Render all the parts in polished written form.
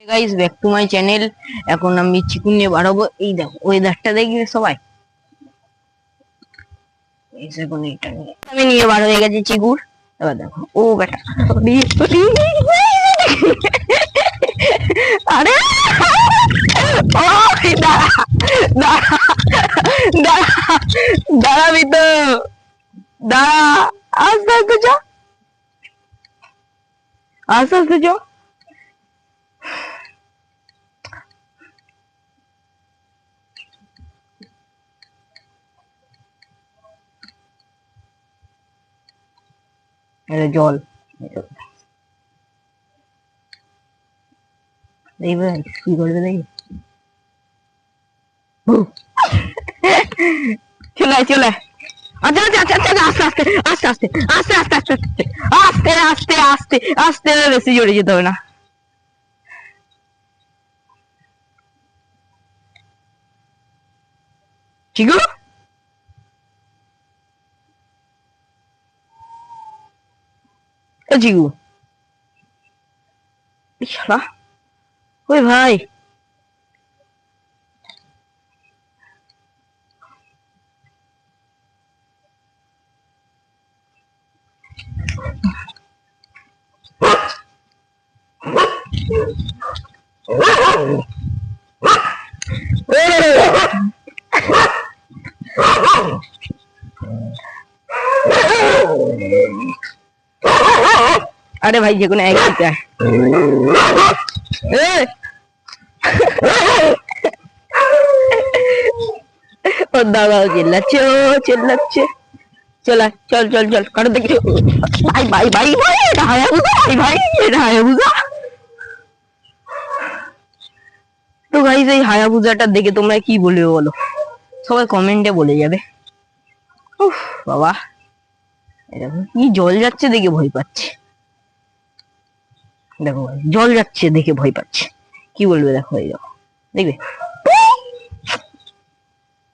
Guys, back to my channel. এখন আমি চিকুন নিয়ে বাড়াবো। এই দেখো ওয়েদারটা দেখবে সবাই। এখন এইটা নিয়ে আমি নিয়ে বার হয়ে গেছি চিকুর। এবার দেখো ও বেটা, আরে ও দাঁড়া দাঁড়া দাঁড়া, দাঁড়াবি তো, দাঁড়া, আস্তে আস্তে চ, আস্তে আস্তে চ। এটা জল দেখবে কি করবে দেখি। চলে আয়, চলে আয়। আচ্ছা আচ্ছা আচ্ছা আচ্ছা, আস্তে আস্তে আস্তে আস্তে আস্তে আস্তে আস্তে আস্তে আস্তে আস্তে আস্তে, বেশি জোরে যেতে হবে না। চিকু, চিকু, শালা, ওই ভাই, আরে ভাই যে কোনো এক দিতে ওর দাদা চিল্লাচ্ছে, ও চিল্লাচ্ছে। চল চল চল চল, কারো দেখি। ভাই ভাই ভাই ভাই, এটা হায়াবুসা, ভাই ভাই, এটা হায়াবুসা। তো গাইস, এই হায়াবুসাটা দেখে তোমরা কি বলবে বলো? সবাই কমেন্টে বলে যাবে। উফ বাবা, এরকম কি জল যাচ্ছে দেখে ভয় পাচ্ছে। দেখো ভাই, জল যাচ্ছে দেখে ভয় পাচ্ছে। কি বলবে দেখো, এই দেখো, দেখবে।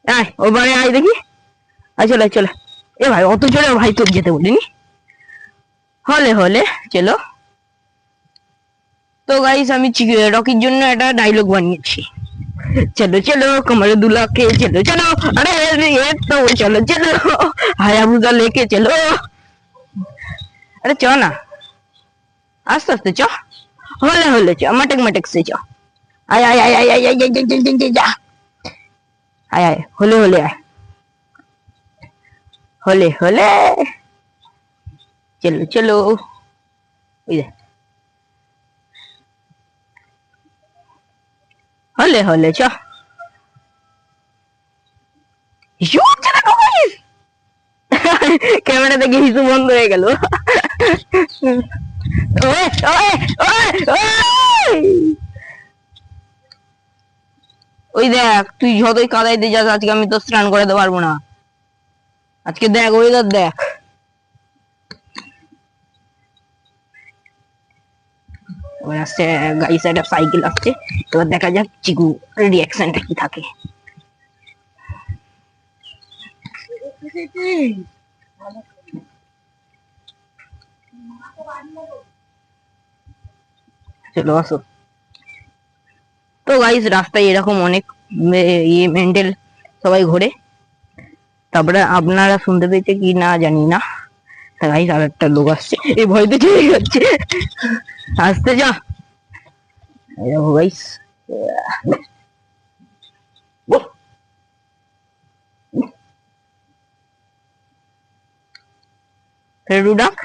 আয় ওবারে আয় দেখি, আয় চলে চলে। এ ভাই অত জোরে ভাই তোর যেতে বলিনি। হলে হলে চলো। তো গাইস, আমি রকির জন্য একটা ডায়লগ বানিয়েছি। চলো চলো কমর দুলা के चलो चलो, अरे ये तो चलो चलो हायाबुसा लेके चलो। अरे च ना, আস্তে আস্তে চ, হলে হলে চ, মটক মটক সে চ। আয় আয় আয় আয় আয় আয় আয় যা, আয় আয়, হলে হলে আয়, হলে হলে, চলো চলো। ওই দে, হলে হলে চ। হিসু হচ্ছে না গাইস, ক্যামেরা থেকে হিসু বন্ধ হয়ে গেল। ওই ওই ওই ওই, ওই দেখ, তুই যতই কাদাইতে যাস, আজকে আমি তো স্নান করাতে পারবো না। আজকে দেখ ওয়েদার দেখ। এবার আসছে গাইস, একটা সাইকেল আসছে। এবার দেখা যাক চিকু রিয়াকশনটা কি থাকে। চলো আসো। তো গাইস, রাস্তায় এরকম অনেক ইয়ে মেন্টাল সবাই ঘোরে। তারপরে আপনারা শুনতে পেয়েছে কি না জানি না। গাইস, আর একটা লোক আসছে, এই ভয়তে চলে যাচ্ছে। আসতে যা, দেখো গাইস, ফেরু ডাক।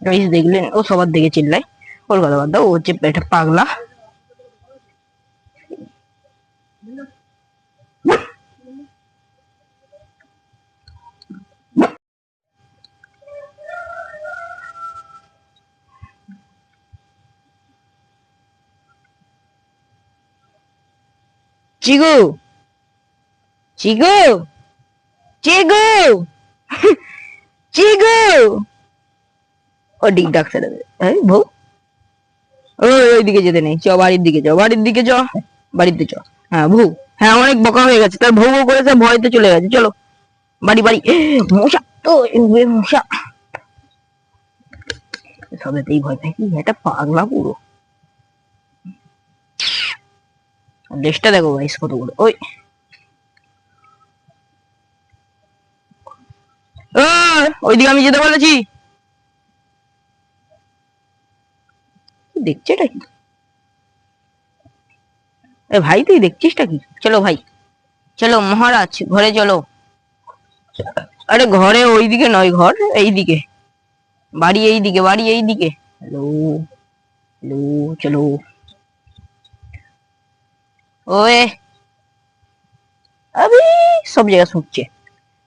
গাইস দেখলেন, ও সবার দিকে চিল্লায়। ওর কথা বাদ দাও, ও হচ্ছে একটা পাগলা। চিগু চিগু চিগু চিগু ও ডিক ডাক্তার বউ ওইদিকে যেতে নেই, চ বাড়ির দিকে চ, বাড়ির দিকে চ, বাড়িতে চ। হ্যাঁ ভু, হ্যাঁ অনেক বকা হয়ে গেছে, তার ভৌ ভৌ করেছে, ভয়তে চলে গেছে। চলো বাড়ি বাড়ি। মশা তো মশা, সবেতেই ভয় পাই, এটা পাগলা পুরো। লেজটা দেখো গাইস কত বড়। ওই ওইদিকে আমি যেতে বলেছি, দেখছে এটা কি? এ ভাই তুই দেখছিসটা কি? চলো ভাই চলো মহারাজ ঘরে চলো। আরে ঘরে ওইদিকে নয়, ঘর এইদিকে, বাড়ি এইদিকে, বাড়ি এইদিকে। হ্যালো হ্যালো চলো। ওয়ে আবে সব জায়গা শুনছে,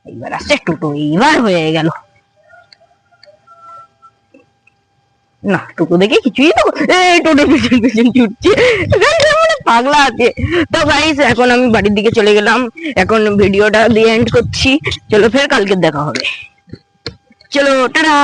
এইবার আসছে টোটো, এইবার হয়ে গেল। না টোটো দেখে কিছুই তো, এই টোটো পিছন পিছন ছুটছে, পাগলা আছে। তো গাইস এখন আমি বাড়ির দিকে চলে গেলাম, এখন ভিডিওটা দিয়ে এন্ড করছি। চলো ফের কালকে দেখা হবে, চলো টাটা।